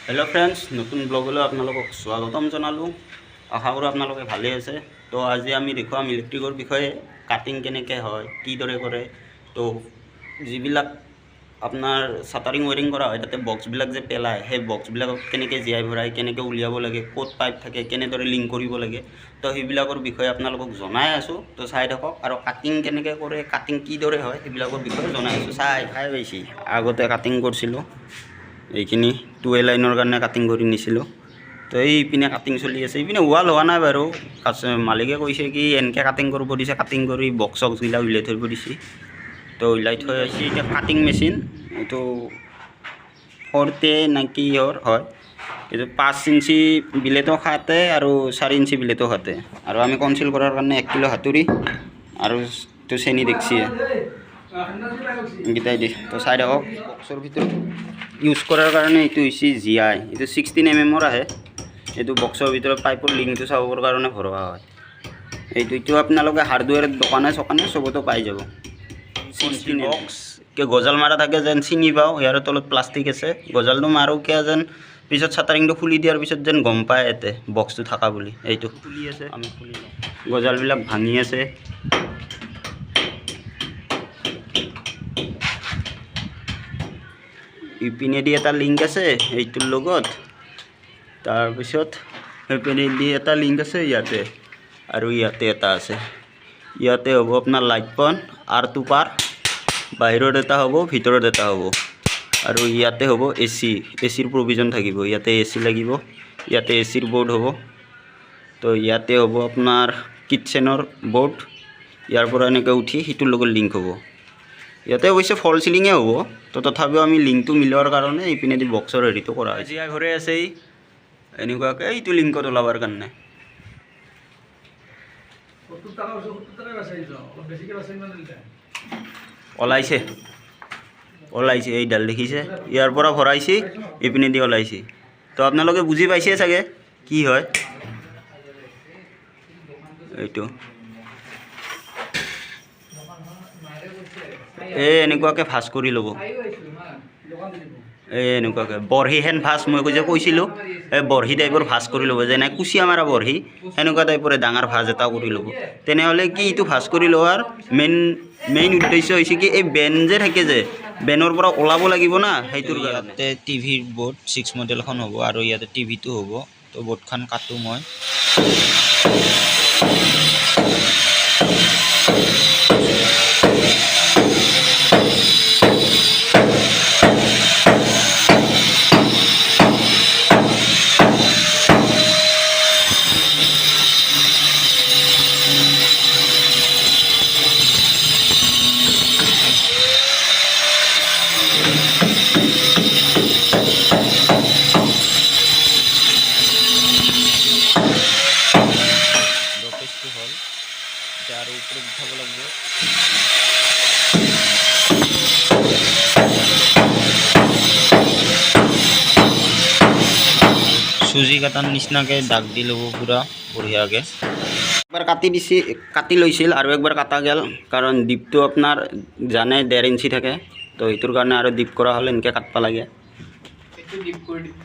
Hello friends नतुन ब्लगले आपनालोকক स्वागतम जनालो। आशा करो आपनालोके भाले आछे। तो आज आमी देखुवाम इलेक्ट्रिकर विषये काटिंग केनेके हय किदरे करे। तो जिबिलाक आपनार शाटारिंग वायरिंग करा हय ताते बक्सबिलाक जे पेलाय हे बक्सबिलाकक केनेके जियाय भराय केनेके उलियाब लागे कत पाइप थाके केनेदरे लिंक करिब लागे तो हेबिलाकर विषये आपनालोকক जनाय आछो। तो चाइ थाকক आरो काटिंग केनेके करे काटिंग किदरे हय हेबिलाकर विषये जनाय आछो। चाइ खाय पाइछि आगते काटिंग करसिलो এইখিনি 12 লাইনৰ কাৰণে কাটিং কৰি নিছিলোঁ। তো এইপিনে কাটিং চলি আছে। এইপিনে ৱাল হোৱা নাই বাৰু, মালিকে কৈছে কি এনেকৈ কাটিং কৰিব দিছে, কাটিং কৰি বক্স চক্সবিলাক উলিয়াই থৈ দিছে। তো উলিয়াই থৈ আহিছে এতিয়া কাটিং মেচিন। এইটো ফৰ্তে নে কিহৰ হয়, এইটো 5 ইঞ্চি বিলেটো খাতে আৰু 4 ইঞ্চি বিলেটো খাতে। আৰু আমি কনচিল কৰাৰ কাৰণে 1 কিলো হাতুৰি আৰু তো চেনি দেখছি গীতাই দি। তো চাই থাকক বক্সৰ ভিতৰত ইউজ কৰাৰ কাৰণে এইটো হৈছে জিআই। এইটো 16 mm আহে। এইটো বক্সৰ ভিতৰত পাইপৰ লিংকটো চাবৰ কাৰণে ভৰোৱা হয়। এইটো আপোনালোকে হাৰ্ডৱেৰ দোকানে চকানে চবতো পাই যাব। 16 বক্স কে গজাল মাৰা থাকে যেন চিনি পাওঁ। ইয়াৰ তলত প্লাষ্টিক আছে, গজালটো মাৰো কিয় যেন পিছত শাটাৰিংটো খুলি দিয়াৰ পিছত যেন গম পায় এতে বক্সটো থাকা বুলি। এইটো খুলি আছে, আমি খুলি লওঁ। গজালবিলাক ভাঙি আছে। ইপিনেদি এটা লিংক আছে এইটোৰ লগত, তাৰপিছত এইপিনেদি এটা লিংক আছে ইয়াতে, আৰু ইয়াতে এটা আছে। ইয়াতে হ'ব আপোনাৰ লাইট পন আৰটো পাৰ, বাহিৰত এটা হ'ব, ভিতৰত এটা হ'ব। আৰু ইয়াতে হ'ব এচিৰ প্ৰভিজন থাকিব। ইয়াতে এচি লাগিব, ইয়াতে এচিৰ বোৰ্ড হ'ব। তো ইয়াতে হ'ব আপোনাৰ কিটচেনৰ বোৰ্ড। ইয়াৰ পৰা এনেকৈ উঠি সিটোৰ লগত লিংক হ'ব। ইয়াতে অৱশ্যে ফল চিলিঙে হ'ব। তো তথাপিও আমি লিংকটো মিলোৱাৰ কাৰণে এইপিনেদি বক্সৰ হেৰিটো কৰা হৈছে। জিয়া ঘৰে আছে এনেকুৱাকৈ এইটো লিংকত ওলাবৰ কাৰণে। ওলাইছে ওলাইছে এইডাল দেখিছে, ইয়াৰ পৰা ভৰাইছে এইপিনেদি ওলাইছে। তো আপোনালোকে বুজি পাইছে চাগে কি হয় এইটো। এনেকুৱাকৈ ভাজ কৰি ল'ব। এনেকুৱাকৈ বৰহীহেন ভাজ মই যে কৈছিলোঁ, এই বৰহী টাইপৰ ভাজ কৰি ল'ব, যেনে কুচিয়া মাৰা বৰহী সেনেকুৱা টাইপৰে ডাঙৰ ভাজ এটা কৰি ল'ব। তেনেহ'লে কি এইটো ভাজ কৰি লোৱাৰ মেইন উদ্দেশ্য হৈছে কি এই বেন যে থাকে যে বেনৰ পৰা ওলাব লাগিব না, সেইটোৰ কাৰণে। ইয়াতে টিভিৰ বোৰ্ড 6 মডেলখন হ'ব আৰু ইয়াতে টিভিটো হ'ব। তো বোৰ্ডখন কাটো মই। আৰু ওপৰত উঠাব লাগিব। চুজি কাটাৰ নিচিনাকৈ দাগ দি ল'ব পুৰা বঢ়িয়াকৈ। একবাৰ কাটি লৈছিল আৰু একবাৰ কাটা গেল, কাৰণ ডিপটো আপোনাৰ জানে 1.5 ইঞ্চি থাকে। তো সেইটোৰ কাৰণে আৰু ডিপ কৰা হ'লে এনেকৈ কাটব লাগে। এইটো ডিপ কৰি দিব।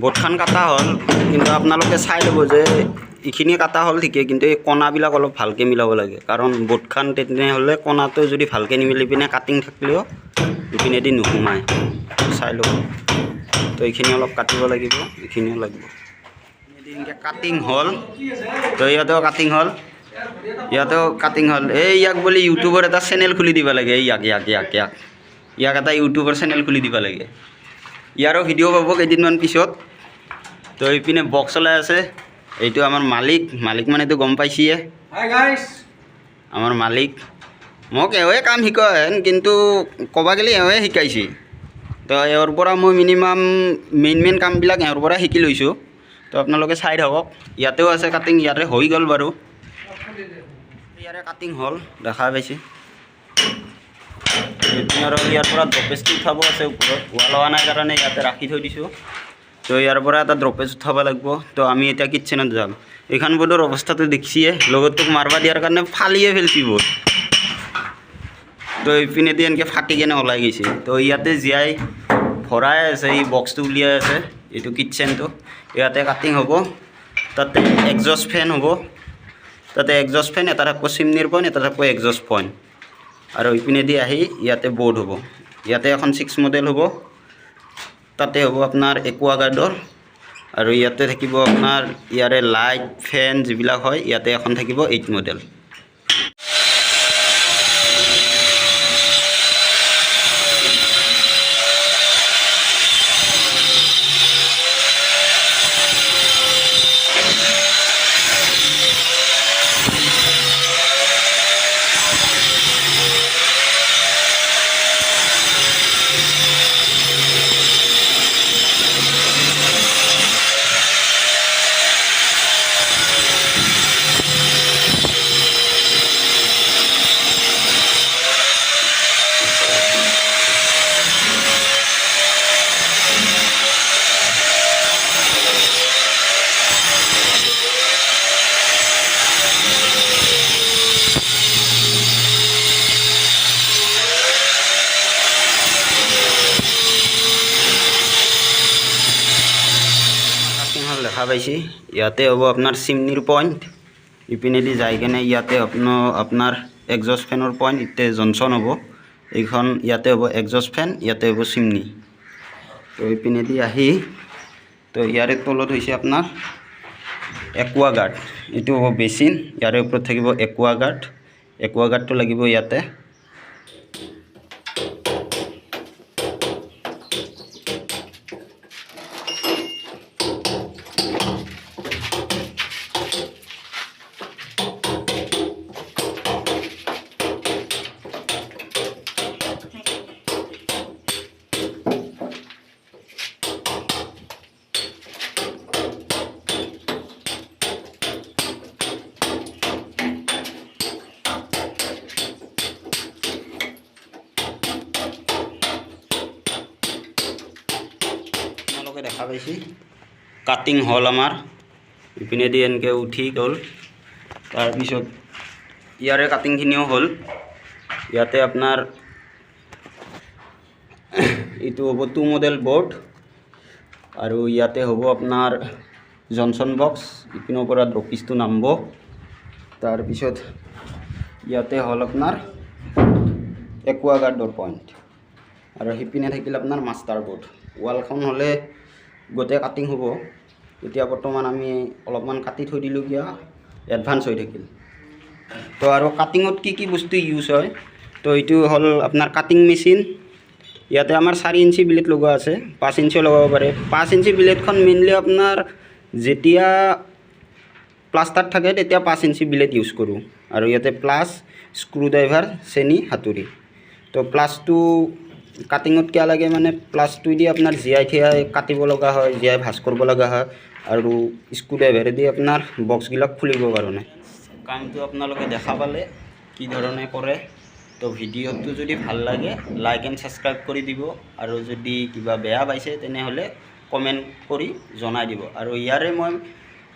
বোৰ্ডখন কাটা হ'ল, কিন্তু আপোনালোকে চাই ল'ব যে এইখিনি কাটা হ'ল ঠিকে, কিন্তু এই কণাবিলাক অলপ ভালকৈ মিলাব লাগে। কাৰণ বোৰ্ডখন তেনেহ'লে কণাটো যদি ভালকৈ নিমিলি পিনে কাটিং থাকিলেও ইপিনেদি নোসোমায়। চাই ল'ব। তো এইখিনি অলপ কাটিব লাগিব, এইখিনিও লাগিব। এনেকৈ কাটিং হ'ল। তো ইয়াতেও কাটিং হ'ল, ইয়াতেও কাটিং হ'ল। ইয়াক বুলি ইউটিউবৰ এটা চেনেল খুলি দিব লাগে। ইয়াক এটা ইউটিউবৰ চেনেল খুলি দিব লাগে। ইয়াৰো ভিডিঅ' পাব কেইদিনমান পিছত। তো এইপিনে বক্স চলাই আছে, এইটো আমাৰ মালিক মানেতো গম পাইছিয়ে। আমাৰ মালিক মোক এওঁৱে কাম শিকায়, কিন্তু ক'বা গ'লে এওঁৱে শিকাইছে। তো এওঁৰ পৰা মই মিনিমাম মেইন কামবিলাক এওঁৰ পৰা শিকি লৈছোঁ। তো আপোনালোকে চাই থাকক। ইয়াতেও আছে কাটিং, ইয়াতে হৈ গ'ল বাৰু, ইয়াৰে কাটিং হ'ল দেখা পাইছে। আৰু ইয়াৰ পৰা ড্ৰপেজটো উঠাব আছে ওপৰত, ৱাল হোৱা নাই কাৰণে ইয়াতে ৰাখি থৈ দিছোঁ। তো ইয়াৰ পৰা এটা ড্ৰপেজ উঠাব লাগিব। তো আমি এতিয়া কিটচেনত যাম। এইখন বোৰ্ডৰ অৱস্থাটো দেখিছিয়ে, লগৰটোক মাৰবা দিয়াৰ কাৰণে ফালিয়ে ফেলছি বোৰ্ড। তো এইপিনেদি এনেকৈ ফাটি কেনে ওলাই গৈছে। তো ইয়াতে জীয়াই ভৰাই আছে, এই বক্সটো উলিয়াই আছে, এইটো কিটচেনটো। ইয়াতে কাটিং হ'ব, তাতে এগজষ্ট ফেন হ'ব, তাতে এগজষ্ট ফেন এটা থাকিব চিমনিৰ পইণ্ট, এটা থাকিব এগজষ্ট পইণ্ট। আৰু এইপিনেদি আহি ইয়াতে বৰ্ড হ'ব। ইয়াতে এখন 6 মডেল হ'ব, তাতে হ'ব আপোনাৰ একুৱাগাৰ্ডৰ। আৰু ইয়াতে থাকিব আপোনাৰ ইয়াৰে লাইট ফেন যিবিলাক হয়, ইয়াতে এখন থাকিব 8 মডেল। দেখা পাইছি, ইয়াতে হ'ব আপোনাৰ চিমনিৰ পইণ্ট, ইপিনেদি যাই কেনে ইয়াতে আপোনাৰ এগজষ্ট ফেনৰ পইণ্ট, ইতে জনচন হ'ব। এইখন ইয়াতে হ'ব এগজষ্ট ফেন, ইয়াতে হ'ব চিমনি। তো ইপিনেদি আহি তো ইয়াৰে তলত হৈছে আপোনাৰ একুৱাগাৰ্ড, এইটো হ'ব বেচিন, ইয়াৰে ওপৰত থাকিব একুৱাগাৰ্ডটো লাগিব ইয়াতে। দেখা পাইছি কাটিং হ'ল আমাৰ, ইপিনেদি এনেকৈ উঠি গ'ল। তাৰপিছত ইয়াৰে কাটিংখিনিও হ'ল। ইয়াতে আপোনাৰ এইটো হ'ব 2 মডেল বৰ্ড, আৰু ইয়াতে হ'ব আপোনাৰ জনচন বক্স, ইপিনৰ পৰা ড্ৰপিছটো নামিব। তাৰপিছত ইয়াতে হ'ল আপোনাৰ একুৱাগাৰ্ডৰ পইণ্ট, আৰু সিপিনে থাকিল আপোনাৰ মাষ্টাৰ বৰ্ড। ৱালখন হ'লে গোটেই কাটিং হ'ব। এতিয়া বৰ্তমান আমি অলপমান কাটি থৈ দিলোঁ, কিয় এডভান্স হৈ থাকিল। তো আৰু কাটিঙত কি বস্তু ইউজ হয়, তো এইটো হ'ল আপোনাৰ কাটিং মেচিন। ইয়াতে আমাৰ 4 ইঞ্চি ব্লেড লগোৱা আছে, 5 ইঞ্চিও লগাব পাৰে। 5 ইঞ্চি ব্লেডখন মেইনলি আপোনাৰ যেতিয়া প্লাষ্টাৰ থাকে তেতিয়া 5 ইঞ্চি ব্লেড ইউজ কৰোঁ। আৰু ইয়াতে প্লাছ, স্ক্ৰুড্ৰাইভাৰ, চেনি, হাতুৰি। তো প্লাছটো কাটিঙত কিয় লাগে, মানে প্লাছটোৱেদি আপোনাৰ জীয়াই কাটিব লগা হয়, জীয়াই ভাজ কৰিব লগা হয়, আৰু স্ক্ৰুড্ৰাইভাৰেদি আপোনাৰ বক্সবিলাক খুলিবৰ কাৰণে। কামটো আপোনালোকে দেখা পালে কি ধৰণে কৰে। তো ভিডিঅ'টো যদি ভাল লাগে লাইক এণ্ড ছাবস্ক্ৰাইব কৰি দিব, আৰু যদি কিবা বেয়া পাইছে তেনেহ'লে কমেণ্ট কৰি জনাই দিব। আৰু ইয়াৰে মই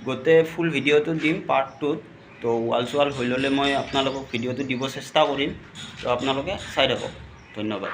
গোটেই ফুল ভিডিঅ'টো দিম পাৰ্ট 2ত। তো ৱাল চোৱাল হৈ ল'লে মই আপোনালোকক ভিডিঅ'টো দিব চেষ্টা কৰিম। তো আপোনালোকে চাই থাকক। ধন্যবাদ।